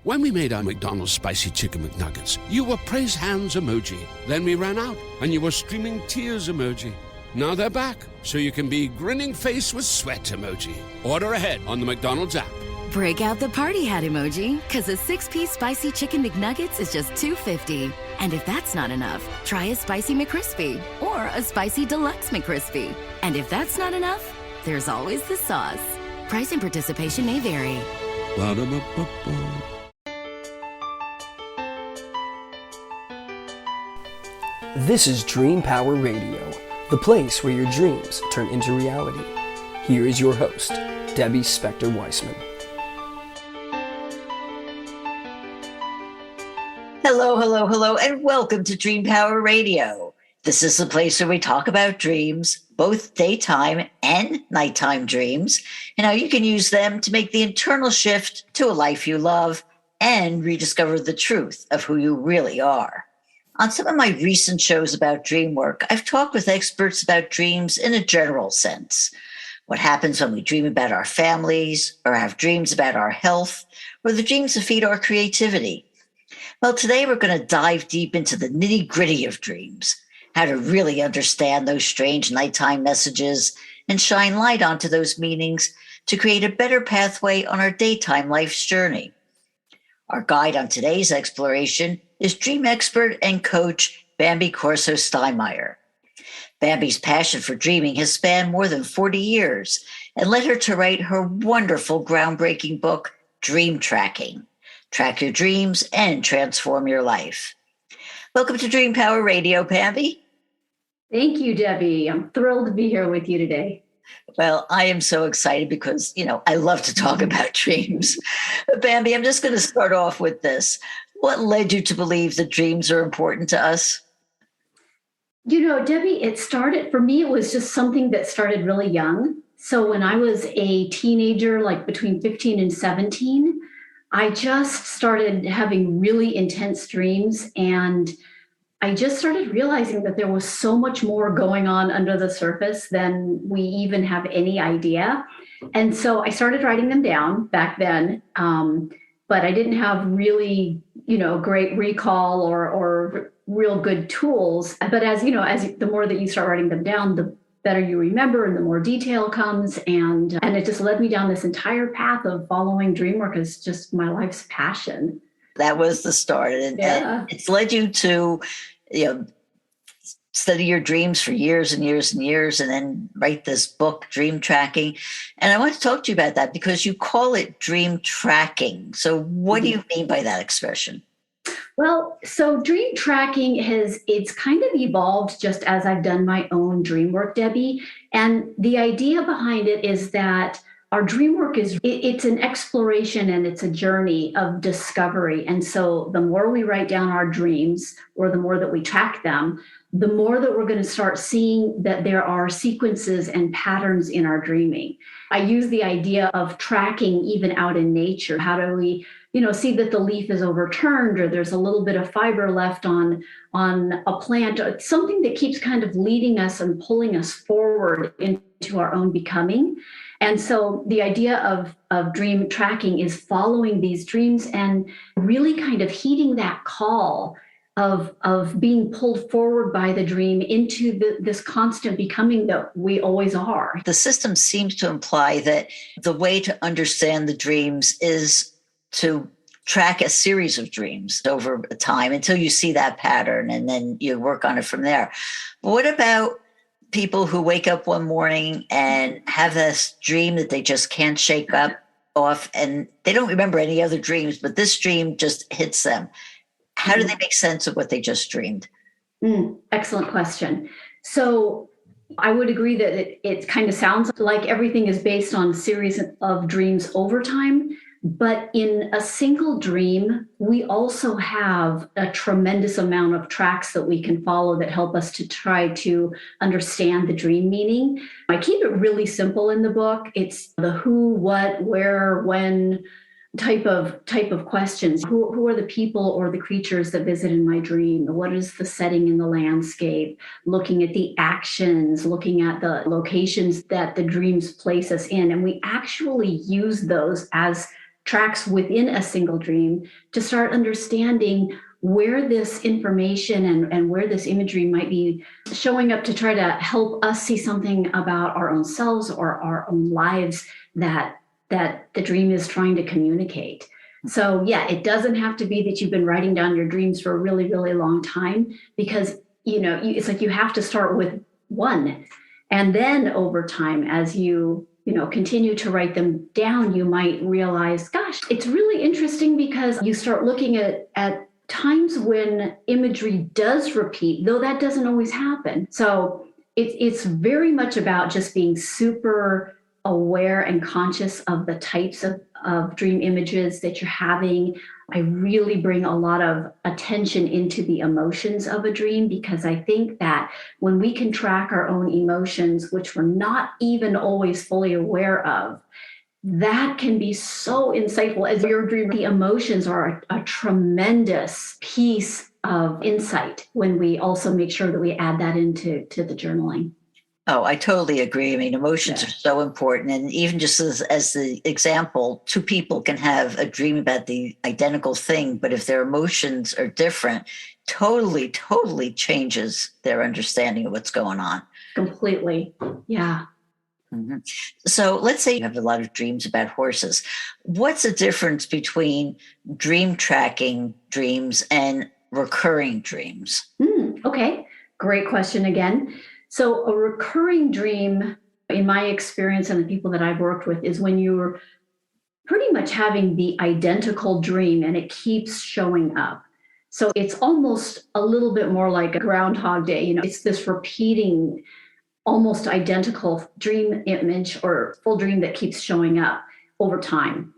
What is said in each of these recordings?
When we made our McDonald's Spicy Chicken McNuggets, you were praise hands emoji. Then we ran out, and you were streaming tears emoji. Now they're back, so you can be grinning face with sweat emoji. Order ahead on the McDonald's app. Break out the party hat emoji, because a 6-piece Spicy Chicken McNuggets is just $2.50. And if that's not enough, try a Spicy McCrispy or a Spicy Deluxe McCrispy. And if that's not enough, there's always the sauce. Price and participation may vary. Ba-da-ba-ba-ba. This is Dream Power Radio, the place where your dreams turn into reality. Here is your host, Debbie Spector-Weissman. Hello, and welcome to Dream Power Radio. This is the place where we talk about dreams, both daytime and nighttime dreams, and how you can use them to make the internal shift to a life you love and rediscover the truth of who you really are. On some of my recent shows about dream work, I've talked with experts about dreams in a general sense. What happens when we dream about our families, or have dreams about our health, or the dreams that feed our creativity. Well, today we're going to dive deep into the nitty-gritty of dreams, how to really understand those strange nighttime messages and shine light onto those meanings to create a better pathway on our daytime life's journey. Our guide on today's exploration is dream expert and coach Bambi Corso-Steinmeyer. Bambi's passion for dreaming has spanned more than 40 years and led her to write her wonderful, groundbreaking book, DreamTracking. Track your dreams and transform your life. Welcome to Dream Power Radio, Bambi. Thank you, Debbie. I'm thrilled to be here with you today. Well, I am so excited because, I love to talk about dreams. But Bambi, I'm just going to start off with this. What led you to believe that dreams are important to us? Debbie, for me, it was just something that started really young. So when I was a teenager, like between 15 and 17, I just started having really intense dreams, and I just started realizing that there was so much more going on under the surface than we even have any idea. And so I started writing them down back then, but I didn't have really, great recall or real good tools. But as the more that you start writing them down, the better you remember and the more detail comes. And it just led me down this entire path of following dream work as just my life's passion. That was the start. And it's led you to, study your dreams for years and years and years, and then write this book, DreamTracking. And I want to talk to you about that because you call it DreamTracking. So what do you mean by that expression? Well, so DreamTracking it's kind of evolved just as I've done my own dream work, Debbie. And the idea behind it is that our dream work it's an exploration and it's a journey of discovery. And so the more we write down our dreams, or the more that we track them, the more that we're going to start seeing that there are sequences and patterns in our dreaming. I use the idea of tracking even out in nature. How do we, see that the leaf is overturned, or there's a little bit of fiber left on a plant, something that keeps kind of leading us and pulling us forward into our own becoming. And so the idea of dream tracking is following these dreams and really kind of heeding that call of being pulled forward by the dream into this constant becoming that we always are. The system seems to imply that the way to understand the dreams is to track a series of dreams over time until you see that pattern, and then you work on it from there. But what about people who wake up one morning and have this dream that they just can't shake off, and they don't remember any other dreams, but this dream just hits them? How do they make sense of what they just dreamed? Excellent question. So I would agree that it kind of sounds like everything is based on a series of dreams over time. But in a single dream, we also have a tremendous amount of tracks that we can follow that help us to try to understand the dream meaning. I keep it really simple in the book. It's the who, what, where, when type of questions. Who are the people or the creatures that visit in my dream? What is the setting in the landscape? Looking at the actions, looking at the locations that the dreams place us in. And we actually use those as tracks within a single dream to start understanding where this information and where this imagery might be showing up to try to help us see something about our own selves or our own lives that the dream is trying to communicate. So yeah, it doesn't have to be that you've been writing down your dreams for a really, really long time, because, it's like you have to start with one. And then over time, as you continue to write them down, you might realize, gosh, it's really interesting because you start looking at times when imagery does repeat, though that doesn't always happen. So it's very much about just being super aware and conscious of the types of dream images that you're having. I really bring a lot of attention into the emotions of a dream, because I think that when we can track our own emotions, which we're not even always fully aware of, that can be so insightful. As your dream, the emotions are a tremendous piece of insight when we also make sure that we add that into the journaling. Oh, I totally agree. I mean, emotions are so important. And even just as the example, two people can have a dream about the identical thing, but if their emotions are different, totally changes their understanding of what's going on. Completely. Yeah. Mm-hmm. So let's say you have a lot of dreams about horses. What's the difference between dream tracking dreams and recurring dreams? Okay. Great question again. So a recurring dream, in my experience and the people that I've worked with, is when you're pretty much having the identical dream and it keeps showing up. So it's almost a little bit more like a Groundhog Day. It's this repeating, almost identical dream image or full dream that keeps showing up over time.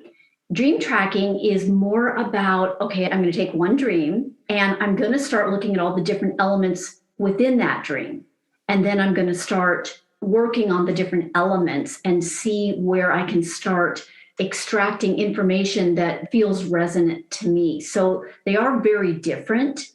Dream tracking is more about, okay, I'm going to take one dream and I'm going to start looking at all the different elements within that dream. And then I'm going to start working on the different elements and see where I can start extracting information that feels resonant to me. So they are very different,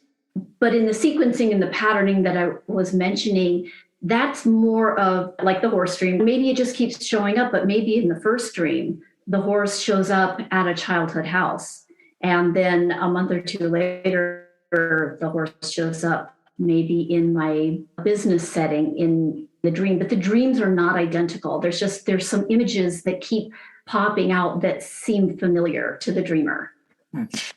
but in the sequencing and the patterning that I was mentioning, that's more of like the horse dream. Maybe it just keeps showing up, but maybe in the first dream, the horse shows up at a childhood house. And then a month or two later, the horse shows up maybe in my business setting in the dream, but the dreams are not identical. There's some images that keep popping out that seem familiar to the dreamer.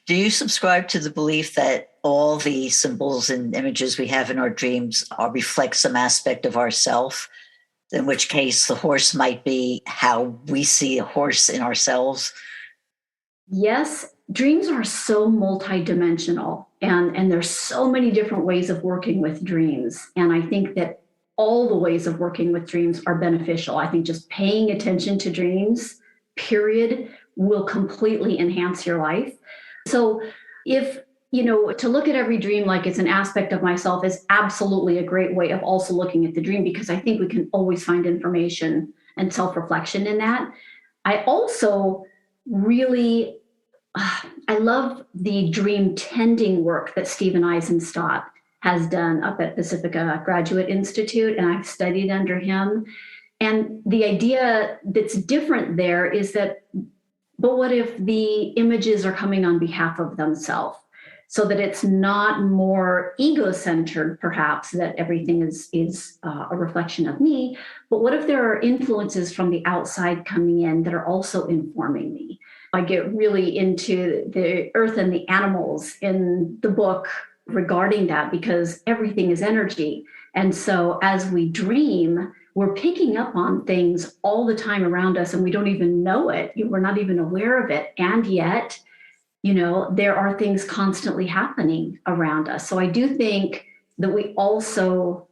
Do you subscribe to the belief that all the symbols and images we have in our dreams reflect some aspect of ourself? In which case the horse might be how we see a horse in ourselves? Yes, dreams are so multidimensional, and there's so many different ways of working with dreams. And I think that all the ways of working with dreams are beneficial. I think just paying attention to dreams, period, will completely enhance your life. So if, to look at every dream like it's an aspect of myself is absolutely a great way of also looking at the dream, because I think we can always find information and self-reflection in that. I also really I love the dream tending work that Stephen Eisenstadt has done up at Pacifica Graduate Institute, and I've studied under him. And the idea that's different there is that, but what if the images are coming on behalf of themselves? So that it's not more ego-centered, perhaps, that everything is a reflection of me, but what if there are influences from the outside coming in that are also informing me? I get really into the earth and the animals in the book regarding that, because everything is energy. And so as we dream, we're picking up on things all the time around us, and we don't even know it. We're not even aware of it. And yet, there are things constantly happening around us. So I do think that we also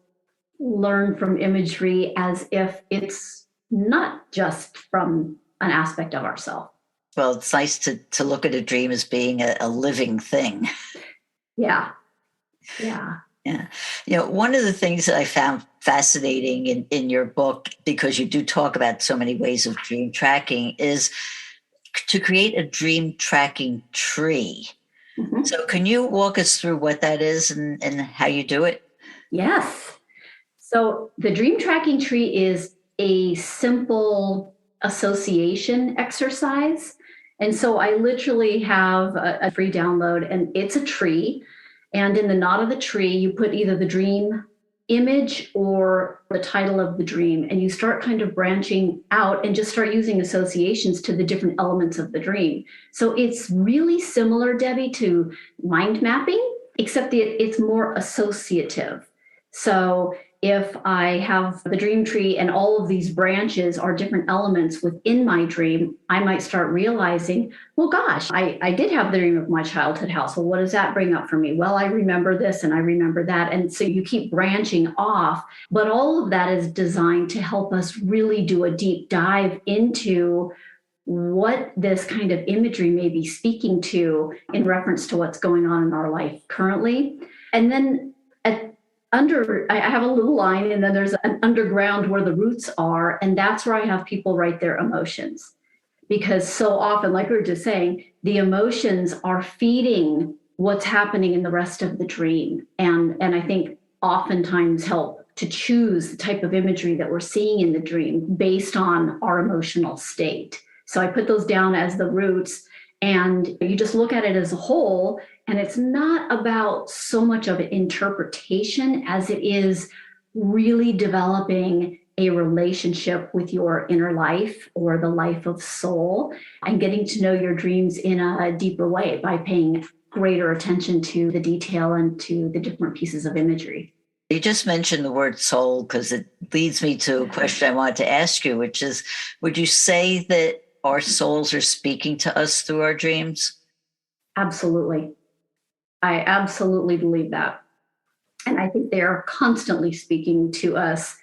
learn from imagery as if it's not just from an aspect of ourselves. Well, it's nice to look at a dream as being a living thing. Yeah. One of the things that I found fascinating in your book, because you do talk about so many ways of dream tracking, is to create a dream tracking tree. Mm-hmm. So can you walk us through what that is and how you do it? Yes. So the dream tracking tree is a simple association exercise. And so I literally have a free download, and it's a tree. And in the knot of the tree, you put either the dream image or the title of the dream, and you start kind of branching out and just start using associations to the different elements of the dream. So it's really similar, Debbie, to mind mapping, except it's more associative. So if I have the dream tree and all of these branches are different elements within my dream, I might start realizing, well, gosh, I did have the dream of my childhood house. Well, what does that bring up for me? Well, I remember this and I remember that. And so you keep branching off, but all of that is designed to help us really do a deep dive into what this kind of imagery may be speaking to in reference to what's going on in our life currently. And then I have a little line, and then there's an underground where the roots are. And that's where I have people write their emotions. Because so often, like we were just saying, the emotions are feeding what's happening in the rest of the dream. And I think oftentimes help to choose the type of imagery that we're seeing in the dream based on our emotional state. So I put those down as the roots, and you just look at it as a whole. And it's not about so much of an interpretation as it is really developing a relationship with your inner life or the life of soul, and getting to know your dreams in a deeper way by paying greater attention to the detail and to the different pieces of imagery. You just mentioned the word soul because it leads me to a question I wanted to ask you, which is, would you say that our souls are speaking to us through our dreams? Absolutely. I absolutely believe that. And I think they are constantly speaking to us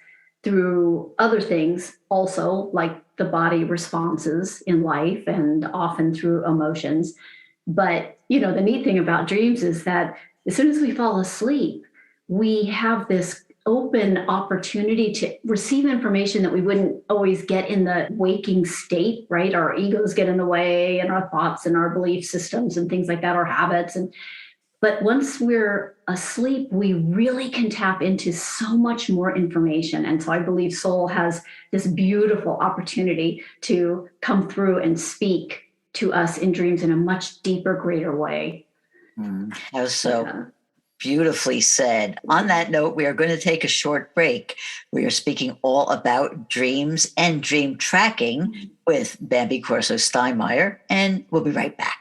through other things also, like the body responses in life and often through emotions. But, the neat thing about dreams is that as soon as we fall asleep, we have this open opportunity to receive information that we wouldn't always get in the waking state, right? Our egos get in the way, and our thoughts and our belief systems and things like that, our habits. But once we're asleep, we really can tap into so much more information. And so I believe soul has this beautiful opportunity to come through and speak to us in dreams in a much deeper, greater way. That was so beautifully said. On that note, we are going to take a short break. We are speaking all about dreams and dream tracking with Bambi Corso-Steinmeyer, and we'll be right back.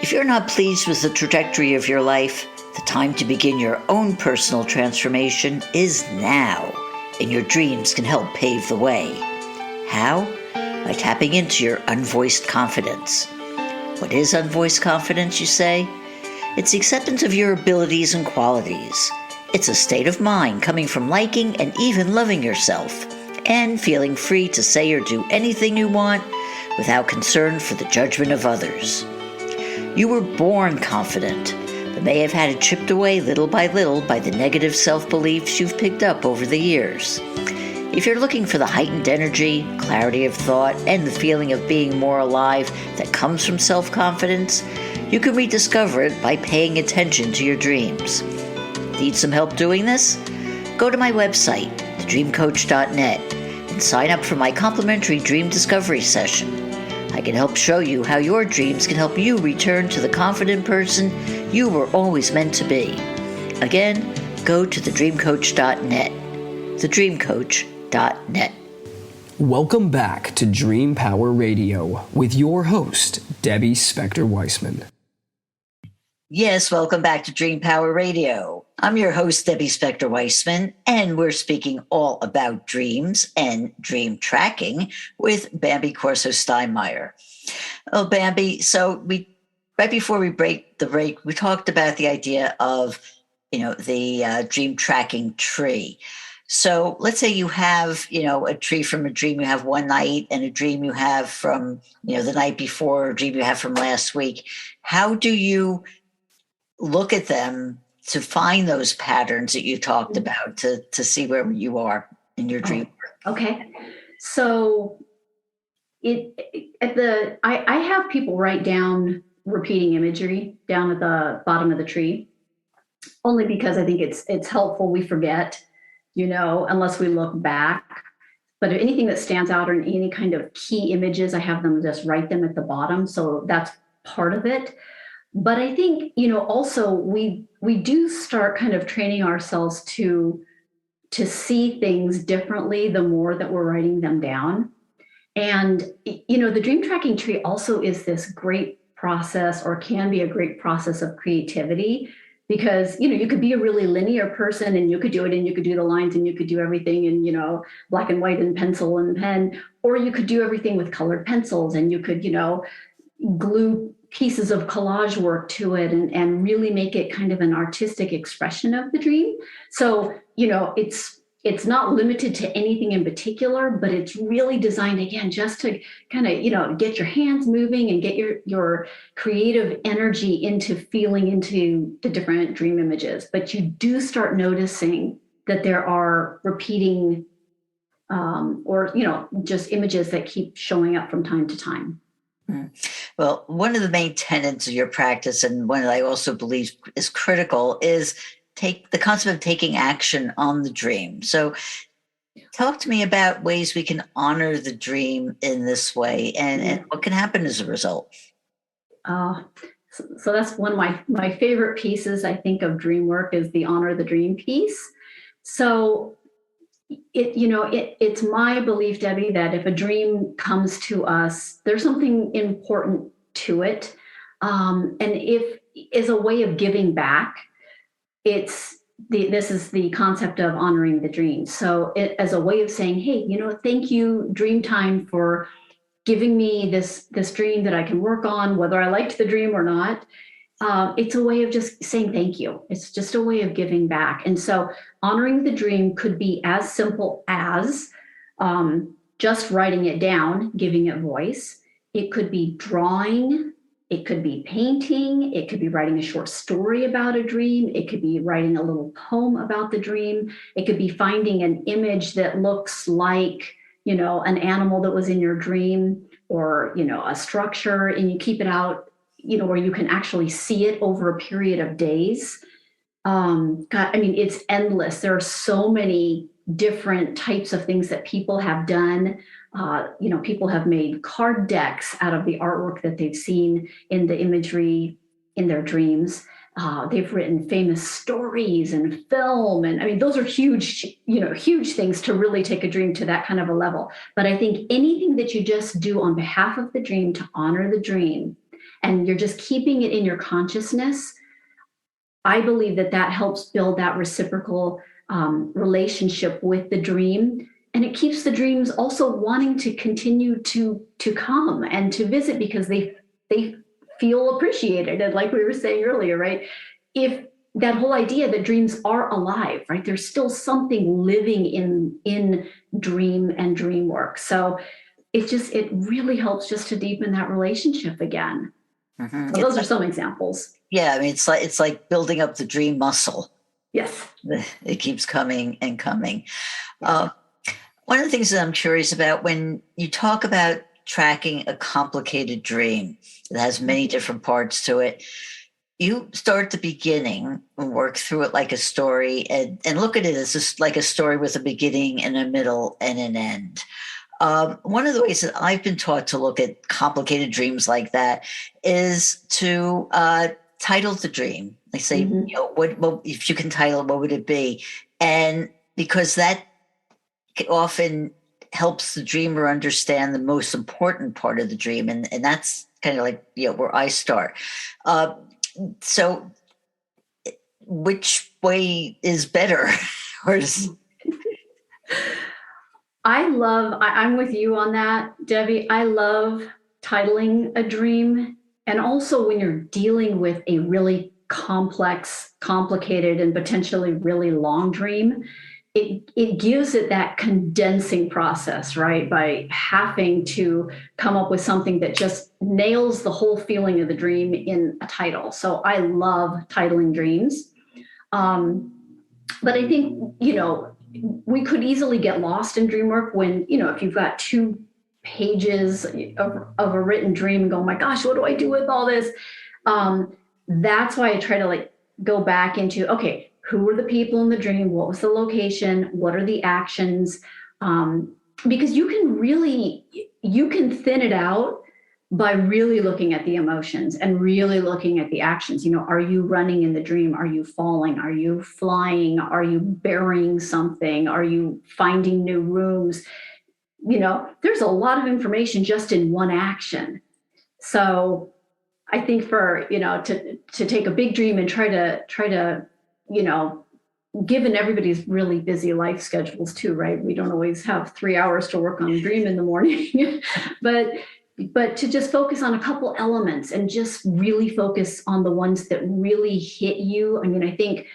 If you're not pleased with the trajectory of your life, the time to begin your own personal transformation is now, and your dreams can help pave the way. How? By tapping into your unvoiced confidence. What is unvoiced confidence, you say? It's the acceptance of your abilities and qualities. It's a state of mind coming from liking and even loving yourself, and feeling free to say or do anything you want without concern for the judgment of others. You were born confident, but may have had it chipped away little by little by the negative self-beliefs you've picked up over the years. If you're looking for the heightened energy, clarity of thought, and the feeling of being more alive that comes from self-confidence, you can rediscover it by paying attention to your dreams. Need some help doing this? Go to my website, thedreamcoach.net, and sign up for my complimentary dream discovery session. I can help show you how your dreams can help you return to the confident person you were always meant to be. Again, go to thedreamcoach.net. thedreamcoach.net. Welcome back to Dream Power Radio with your host, Debbie Spector-Weissman. Yes, welcome back to Dream Power Radio. I'm your host, Debbie Spector-Weissman, and we're speaking all about dreams and dream tracking with Bambi Corso-Steinmeyer. Oh, Bambi, so right before we break, we talked about the idea of, the dream tracking tree. So let's say you have, a tree from a dream you have one night and a dream you have from, the night before, or a dream you have from last week. How do you look at them to find those patterns that you talked about to see where you are in your dream work? Okay. So I have people write down repeating imagery down at the bottom of the tree, only because I think it's helpful. We forget, unless we look back. But anything that stands out or any kind of key images, I have them just write them at the bottom. So that's part of it. But I think, also we do start kind of training ourselves to see things differently the more that we're writing them down. And, the dream tracking tree also is this great process, or can be a great process, of creativity, because, you could be a really linear person and you could do it, and you could do the lines and you could do everything in, black and white and pencil and pen, or you could do everything with colored pencils, and you could, glue pieces of collage work to it and really make it kind of an artistic expression of the dream. So, it's not limited to anything in particular, but it's really designed, again, just to kind of, get your hands moving and get your creative energy into feeling into the different dream images. But you do start noticing that there are repeating or, just images that keep showing up from time to time. Well, one of the main tenets of your practice, and one that I also believe is critical, is the concept of taking action on the dream. So talk to me about ways we can honor the dream in this way, and what can happen as a result. So that's one of my favorite pieces, I think, of dream work, is the honor the dream piece. So it's my belief, Debbie, that if a dream comes to us, there's something important to it. And if is a way of giving back, this is the concept of honoring the dream. So as a way of saying, hey, thank you, dream time, for giving me this dream that I can work on, whether I liked the dream or not. It's a way of just saying thank you. It's just a way of giving back. And so honoring the dream could be as simple as just writing it down, giving it voice. It could be drawing. It could be painting. It could be writing a short story about a dream. It could be writing a little poem about the dream. It could be finding an image that looks like, an animal that was in your dream, or, a structure, and you keep it out, where you can actually see it over a period of days. It's endless. There are so many different types of things that people have done. People have made card decks out of the artwork that they've seen in the imagery in their dreams. They've written famous stories and film. And those are huge things to really take a dream to that kind of a level. But I think anything that you just do on behalf of the dream to honor the dream, and you're just keeping it in your consciousness, I believe that helps build that reciprocal relationship with the dream. And it keeps the dreams also wanting to continue to come and to visit, because they feel appreciated. And like we were saying earlier, right? If that whole idea that dreams are alive, right? There's still something living in dream and dream work. So it really helps just to deepen that relationship again. Mm-hmm. So those are some examples. Yeah, it's like building up the dream muscle. Yes. It keeps coming and coming. Yeah. One of the things that I'm curious about, when you talk about tracking a complicated dream that has many different parts to it, you start at the beginning and work through it like a story, and look at it as just like a story with a beginning and a middle and an end. One of the ways that I've been taught to look at complicated dreams like that is to title the dream. Like say, what if you can title it, what would it be? And because that often helps the dreamer understand the most important part of the dream. And that's kind of like, where I start. So which way is better? I'm with you on that, Debbie. I love titling a dream. And also when you're dealing with a really complex, complicated, and potentially really long dream, it gives it that condensing process, right? By having to come up with something that just nails the whole feeling of the dream in a title. So I love titling dreams. But I think, we could easily get lost in dream work when, if you've got 2 pages of a written dream and go, oh my gosh, what do I do with all this? That's why I try to go back into, okay, who were the people in the dream? What was the location? What are the actions? because you can thin it out by really looking at the emotions and really looking at the actions. Are you running in the dream? Are you falling? Are you flying? Are you burying something? Are you finding new rooms? There's a lot of information just in one action. So I think for, to take a big dream and try to, given everybody's really busy life schedules too, right? We don't always have 3 hours to work on a dream in the morning, but to just focus on a couple elements and just really focus on the ones that really hit you. I mean, I think,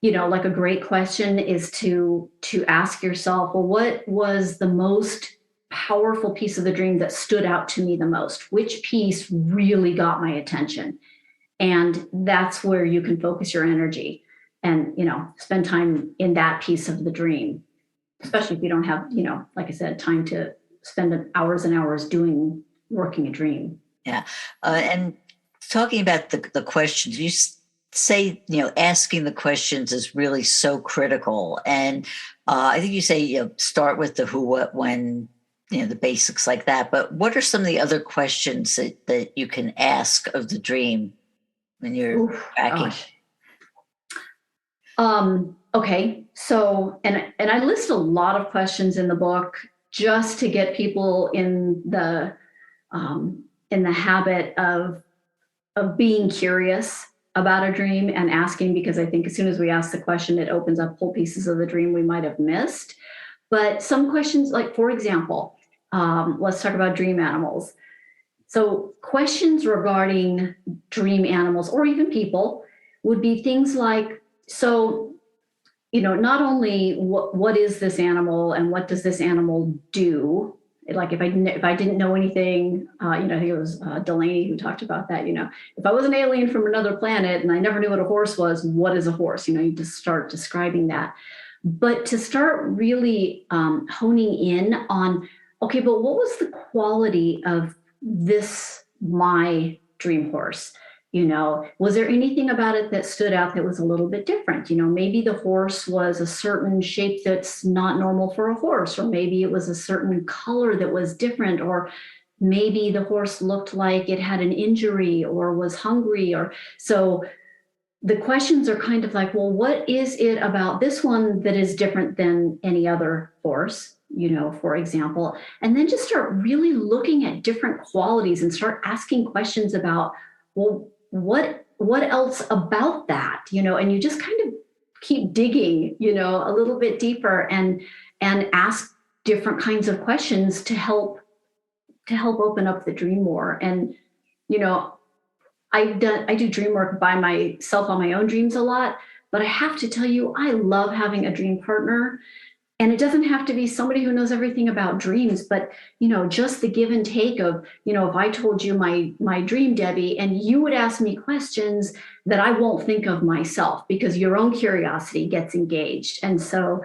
like a great question is to ask yourself, well, what was the most powerful piece of the dream that stood out to me the most? Which piece really got my attention? And that's where you can focus your energy and, spend time in that piece of the dream, especially if you don't have, like I said, time to spend hours and hours working a dream. Yeah. And talking about the questions, you say, asking the questions is really so critical. And I think you say, start with the who, what, when, the basics like that. But what are some of the other questions that you can ask of the dream when you're tracking? Okay. So, and I list a lot of questions in the book just to get people in the habit of being curious about a dream and asking, because I think as soon as we ask the question, it opens up whole pieces of the dream we might have missed. But some questions, like, for example, let's talk about dream animals. So questions regarding dream animals or even people would be things like, so, not only what is this animal and what does this animal do? Like if I didn't know anything, I think it was Delaney who talked about that, if I was an alien from another planet and I never knew what a horse was, what is a horse? You just start describing that. But to start really honing in on, okay, but what was the quality of my dream horse? Was there anything about it that stood out that was a little bit different? Maybe the horse was a certain shape that's not normal for a horse, or maybe it was a certain color that was different, or maybe the horse looked like it had an injury or was hungry. Or so the questions are kind of like, well, what is it about this one that is different than any other horse? For example, and then just start really looking at different qualities and start asking questions about, well, what else about that, and you just kind of keep digging, a little bit deeper and ask different kinds of questions to help open up the dream more. And, I do dream work by myself on my own dreams a lot, but I have to tell you, I love having a dream partner. And it doesn't have to be somebody who knows everything about dreams, but, just the give and take of, if I told you my dream, Debbie, and you would ask me questions that I won't think of myself because your own curiosity gets engaged. And so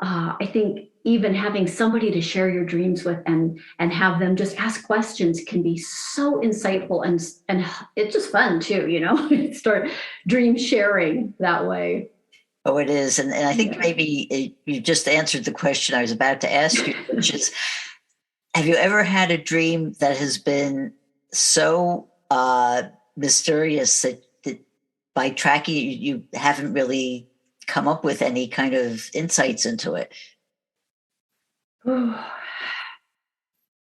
I think even having somebody to share your dreams with and have them just ask questions can be so insightful and it's just fun too, start dream sharing that way. Oh, it is. And I think maybe you just answered the question I was about to ask you, which is, have you ever had a dream that has been so mysterious that by tracking you haven't really come up with any kind of insights into it?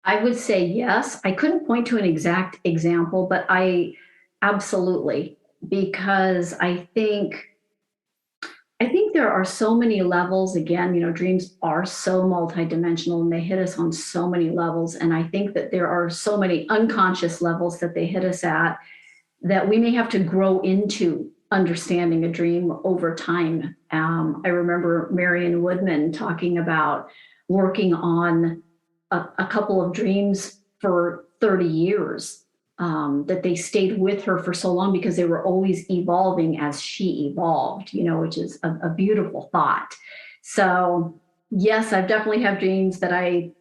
I would say yes. I couldn't point to an exact example, but I absolutely, because I think there are so many levels. Again, dreams are so multidimensional and they hit us on so many levels. And I think that there are so many unconscious levels that they hit us at that we may have to grow into understanding a dream over time. I remember Marion Woodman talking about working on a couple of dreams for 30 years. That they stayed with her for so long because they were always evolving as she evolved, which is a beautiful thought. So yes, I've definitely have dreams that I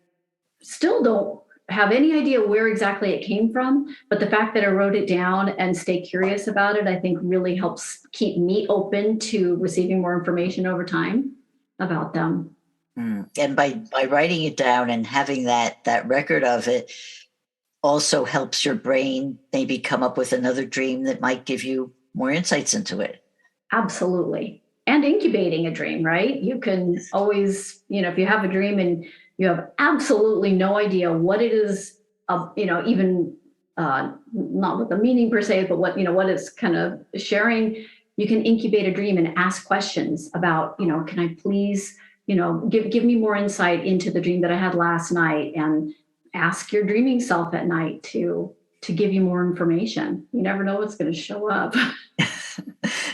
still don't have any idea where exactly it came from, but the fact that I wrote it down and stay curious about it, I think really helps keep me open to receiving more information over time about them. And by writing it down and having that record of it also helps your brain maybe come up with another dream that might give you more insights into it. Absolutely. And incubating a dream, right? You can always, if you have a dream and you have absolutely no idea what it is, even not with the meaning per se, but what it's kind of sharing, you can incubate a dream and ask questions about, can I please, give me more insight into the dream that I had last night, and ask your dreaming self at night to give you more information. You never know what's going to show up.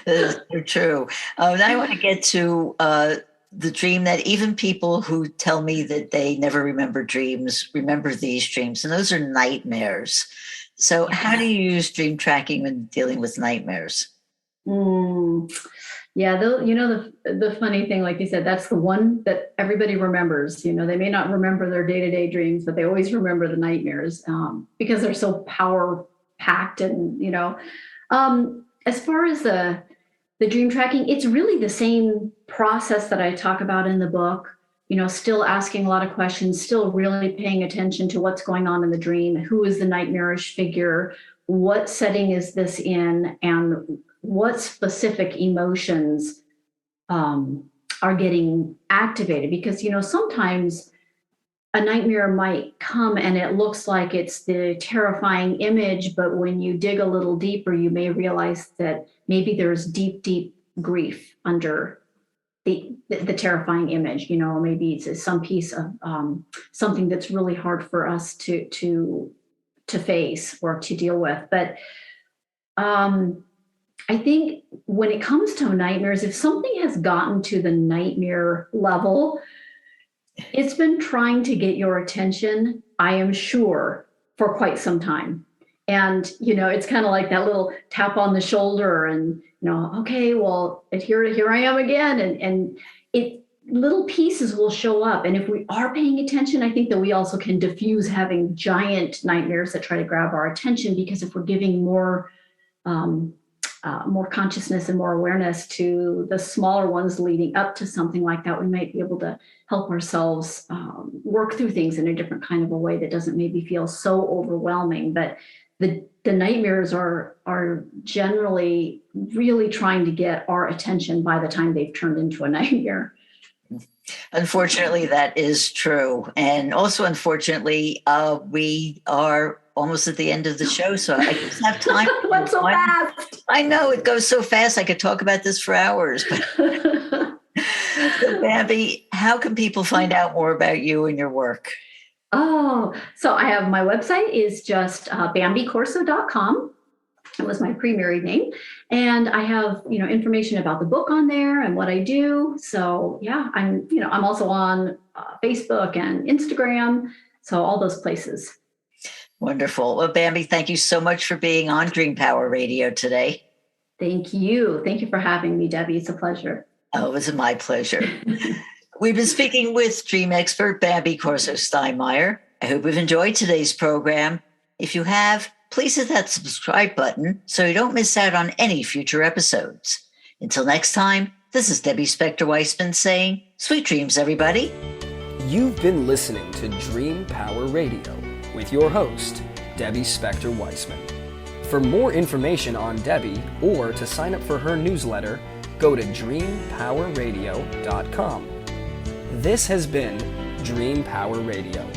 That is so true. And I want to get to the dream that even people who tell me that they never remember dreams remember these dreams, and those are nightmares. So how do you use dream tracking when dealing with nightmares? Yeah, the funny thing, like you said, that's the one that everybody remembers. They may not remember their day-to-day dreams, but they always remember the nightmares because they're so power-packed. And, as far as the dream tracking, it's really the same process that I talk about in the book. Still asking a lot of questions, still really paying attention to what's going on in the dream. Who is the nightmarish figure? What setting is this in? And what specific emotions are getting activated? Because, sometimes a nightmare might come and it looks like it's the terrifying image, but when you dig a little deeper, you may realize that maybe there's deep, deep grief under the terrifying image. Maybe it's some piece of something that's really hard for us to face or to deal with. But I think when it comes to nightmares, if something has gotten to the nightmare level, it's been trying to get your attention, I am sure, for quite some time. And, it's kind of like that little tap on the shoulder and, okay, well, here I am again. And little pieces will show up. And if we are paying attention, I think that we also can diffuse having giant nightmares that try to grab our attention, because if we're giving more consciousness and more awareness to the smaller ones leading up to something like that, we might be able to help ourselves work through things in a different kind of a way that doesn't maybe feel so overwhelming. But the nightmares are generally really trying to get our attention by the time they've turned into a nightmare. Unfortunately, that is true. And also, unfortunately, we are almost at the end of the show, so I just have time. Went so fast. I know, it goes so fast. I could talk about this for hours. So, Bambi, how can people find out more about you and your work? Oh, so I have my website is just BambiCorso.com. It was my pre-married name. And I have, information about the book on there and what I do. So yeah, I'm also on Facebook and Instagram. So all those places. Wonderful. Well, Bambi, thank you so much for being on Dream Power Radio today. Thank you. Thank you for having me, Debbie. It's a pleasure. Oh, it was my pleasure. We've been speaking with dream expert Bambi Corso-Steinmeyer. I hope you've enjoyed today's program. If you have, please hit that subscribe button so you don't miss out on any future episodes. Until next time, this is Debbie Spector-Weissman saying, sweet dreams, everybody. You've been listening to Dream Power Radio with your host, Debbie Spector-Weissman. For more information on Debbie or to sign up for her newsletter, go to dreampowerradio.com. This has been Dream Power Radio.